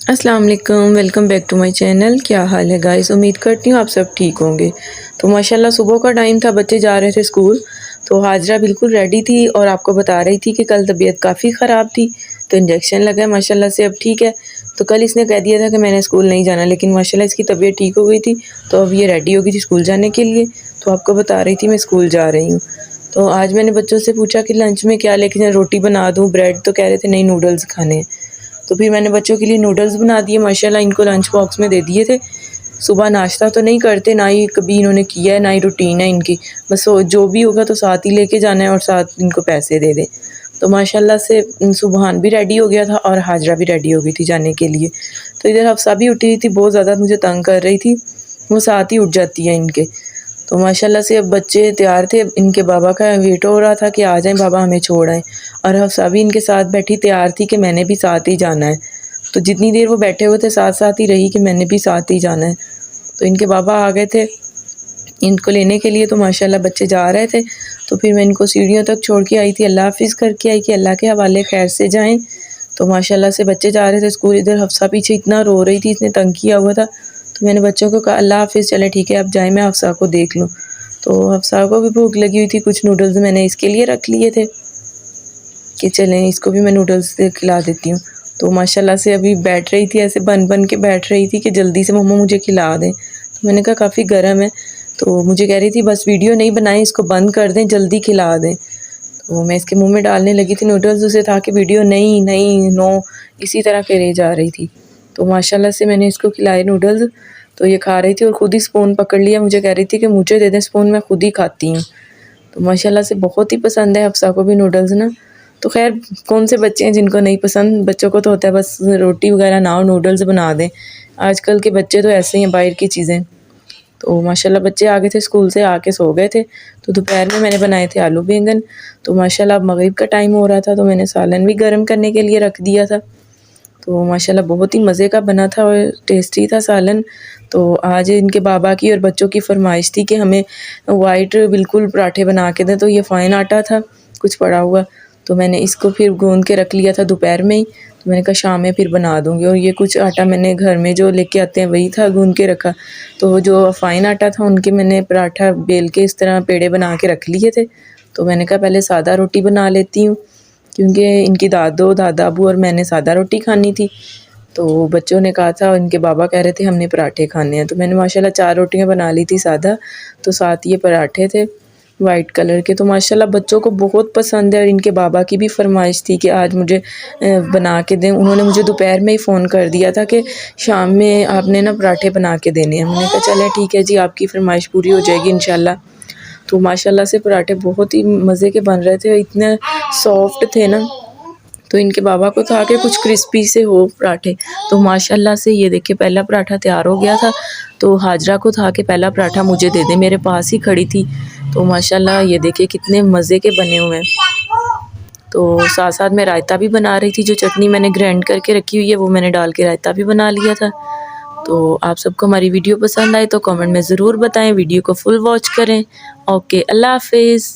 السلام علیکم، welcome back to my channel. کیا حال ہے گائز؟ امید کرتی ہوں آپ سب ٹھیک ہوں گے۔ تو ماشاءاللہ صبح کا ٹائم تھا، بچے جا رہے تھے اسکول، تو حاجرہ بالکل ریڈی تھی اور آپ کو بتا رہی تھی کہ کل طبیعت کافی خراب تھی تو انجیکشن لگا ہے، ماشاءاللہ سے اب ٹھیک ہے۔ تو کل اس نے کہہ دیا تھا کہ میں نے اسکول نہیں جانا، لیکن ماشاءاللہ اس کی طبیعت ٹھیک ہو گئی تھی تو اب یہ ریڈی ہو گئی تھی اسکول جانے کے لیے۔ تو آپ کو بتا رہی تھی میں اسکول جا رہی ہوں۔ تو آج میں نے بچوں سے پوچھا کہ لنچ میں کیا لے کے جائیں، روٹی بنا دوں، بریڈ، تو کہہ رہے تھے نہیں نوڈلز کھانے ہیں۔ تو پھر میں نے بچوں کے لیے نوڈلز بنا دیے، ماشاءاللہ ان کو لنچ باکس میں دے دیے تھے۔ صبح ناشتہ تو نہیں کرتے، نہ ہی کبھی انہوں نے کیا ہے، نہ ہی روٹین ہے ان کی، بس جو بھی ہوگا تو ساتھ ہی لے کے جانا ہے اور ساتھ ان کو پیسے دے دیں۔ تو ماشاءاللہ سے سبحان بھی ریڈی ہو گیا تھا اور حاجرہ بھی ریڈی ہو گئی تھی جانے کے لیے۔ تو ادھر حفصہ بھی اٹھی ہوئی تھی، بہت زیادہ مجھے تنگ کر رہی تھی، وہ ساتھ ہی اٹھ جاتی ہے ان کے۔ تو ماشاءاللہ سے اب بچے تیار تھے، ان کے بابا کا ویٹ ہو رہا تھا کہ آ جائیں بابا ہمیں چھوڑ آئیں، اور حفصہ بھی ان کے ساتھ بیٹھی تیار تھی کہ میں نے بھی ساتھ ہی جانا ہے۔ تو جتنی دیر وہ بیٹھے ہوئے تھے ساتھ ساتھ ہی رہی کہ میں نے بھی ساتھ ہی جانا ہے۔ تو ان کے بابا آ گئے تھے ان کو لینے کے لیے، تو ماشاءاللہ بچے جا رہے تھے، تو پھر میں ان کو سیڑھیوں تک چھوڑ کے آئی تھی، اللہ حافظ کر کے آئی کہ اللہ کے حوالے خیر سے جائیں۔ تو ماشاءاللہ سے بچے جا رہے تھے اسکول، ادھر حفصہ پیچھے اتنا رو رہی تھی، اتنے تنگ کیا ہوا تھا، تو میں نے بچوں کو کہا اللہ حافظ، چلے ٹھیک ہے اب جائیں، میں حفصہ کو دیکھ لوں۔ تو حفصہ کو بھی بھوک لگی ہوئی تھی، کچھ نوڈلز میں نے اس کے لیے رکھ لیے تھے کہ چلیں اس کو بھی میں نوڈلز کھلا دیتی ہوں۔ تو ماشاءاللہ سے ابھی بیٹھ رہی تھی، ایسے بن بن کے بیٹھ رہی تھی کہ جلدی سے مما مجھے کھلا دیں۔ تو میں نے کہا کافی گرم ہے، تو مجھے کہہ رہی تھی بس ویڈیو نہیں بنائیں، اس کو بند کر دیں، جلدی کھلا دیں۔ تو میں اس کے منہ میں ڈالنے لگی تھی نوڈلز، اسے تھا کہ ویڈیو نہیں نہیں نو، اسی طرح کرے جا رہی تھی۔ تو ماشاءاللہ سے میں نے اس کو کھلائے نوڈلز، تو یہ کھا رہی تھی اور خود ہی سپون پکڑ لیا، مجھے کہہ رہی تھی کہ مجھے دے دیں سپون، میں خود ہی کھاتی ہوں۔ تو ماشاءاللہ سے بہت ہی پسند ہے حفصہ کو بھی نوڈلز نا۔ تو خیر کون سے بچے ہیں جن کو نہیں پسند، بچوں کو تو ہوتا ہے بس روٹی وغیرہ نہ ہو نوڈلز بنا دیں، آج کل کے بچے تو ایسے ہی ہیں باہر کی چیزیں۔ تو ماشاءاللہ بچے آ گئے تھے اسکول سے، آ کے سو گئے تھے۔ تو دوپہر میں نے بنائے تھے آلو بینگن، تو ماشاءاللہ اب مغرب کا ٹائم ہو رہا تھا تو میں نے سالن بھی گرم کرنے کے لیے رکھ دیا تھا۔ تو ماشاءاللہ بہت ہی مزے کا بنا تھا اور ٹیسٹی تھا سالن۔ تو آج ان کے بابا کی اور بچوں کی فرمائش تھی کہ ہمیں وائٹ بالکل پراٹھے بنا کے دیں، تو یہ فائن آٹا تھا کچھ پڑا ہوا، تو میں نے اس کو پھر گوندھ کے رکھ لیا تھا دوپہر میں ہی، تو میں نے کہا شام میں پھر بنا دوں گی۔ اور یہ کچھ آٹا میں نے گھر میں جو لے کے آتے ہیں وہی تھا گوندھ کے رکھا، تو جو فائن آٹا تھا ان کے میں نے پراٹھا بیل کے اس طرح پیڑے بنا کے رکھ لیے تھے۔ تو میں نے کہا پہلے سادہ روٹی بنا لیتی ہوں، کیونکہ ان کی دادا ابو اور میں نے سادہ روٹی کھانی تھی۔ تو بچوں نے کہا تھا، ان کے بابا کہہ رہے تھے ہم نے پراٹھے کھانے ہیں، تو میں نے ماشاءاللہ 4 روٹیاں بنا لی تھی سادہ، تو ساتھ یہ پراٹھے تھے وائٹ کلر کے۔ تو ماشاءاللہ بچوں کو بہت پسند ہے، اور ان کے بابا کی بھی فرمائش تھی کہ آج مجھے بنا کے دیں۔ انہوں نے مجھے دوپہر میں ہی فون کر دیا تھا کہ شام میں آپ نے نا پراٹھے بنا کے دینے ہیں۔ میں نے کہا چلیں ٹھیک ہے جی، آپ کی فرمائش پوری ہو جائے گی انشاءاللہ۔ تو ماشاءاللہ سے پراٹھے بہت ہی مزے کے بن رہے تھے، اتنے سافٹ تھے نا، تو ان کے بابا کو تھا کہ کچھ کرسپی سے ہو پراٹھے۔ تو ماشاءاللہ سے یہ دیکھیں پہلا پراٹھا تیار ہو گیا تھا، تو حاجرہ کو تھا کہ پہلا پراٹھا مجھے دے دیں، میرے پاس ہی کھڑی تھی۔ تو ماشاءاللہ یہ دیکھیں کتنے مزے کے بنے ہوئے ہیں۔ تو ساتھ ساتھ میں رائتہ بھی بنا رہی تھی، جو چٹنی میں نے گرینڈ کر کے رکھی ہوئی ہے وہ میں نے ڈال کے رائتہ بھی بنا لیا تھا۔ تو آپ سب کو ہماری ویڈیو پسند آئے تو کامنٹ میں ضرور بتائیں، ویڈیو کو فل واچ کریں۔ اوکے، اللہ حافظ۔